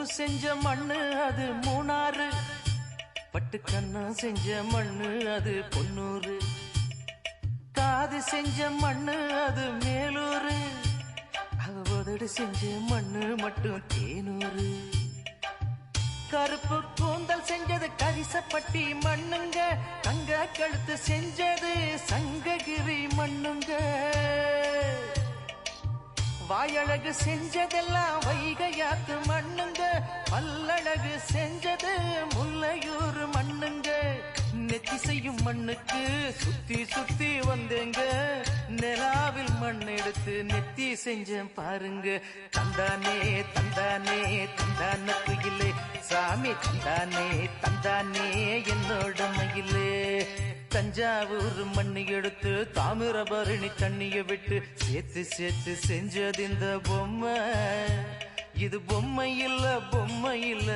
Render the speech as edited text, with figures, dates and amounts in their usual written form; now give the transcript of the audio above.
மூக்கு செஞ்ச மண்ணு அது மூணாறு, பட்டு கண்ணா செஞ்ச மண்ணு அது பொன்னூறு, காது செஞ்ச மண்ணு அது மேலூரு, அவ உதடு செஞ்ச மண்ணு மட்டும் தேனூரு. கருப்பு கூந்தல் செஞ்சது கரிசப்பட்டி மண்ணுங்க, தங்க கழுத்து செஞ்சது சங்ககிரி மண்ணுங்க, வாயழகு செஞ்சதெல்லாம் வைகையாத்து மண்ணுங்க, பல்லழகு செஞ்சது முல்லையூர் மண்ணுங்க. நெத்தி செய்யும் மண்ணுக்கு சுத்தி சுத்தி வந்தேங்க, நிலாவில் மண் எடுத்து நெத்தி செஞ்சேன் பாருங்க. தந்தானே தந்தானே தந்தான குயிலே, சாமி தந்தானே தந்தானே என்னோட மயிலே. தஞ்சாவூர் மண்ணு எடுத்து தாமிரபரணி தண்ணிய விட்டு சேர்த்து சேர்த்து செஞ்சது இந்த பொம்மை, இது பொம்மை இல்ல பொம்மை இல்ல.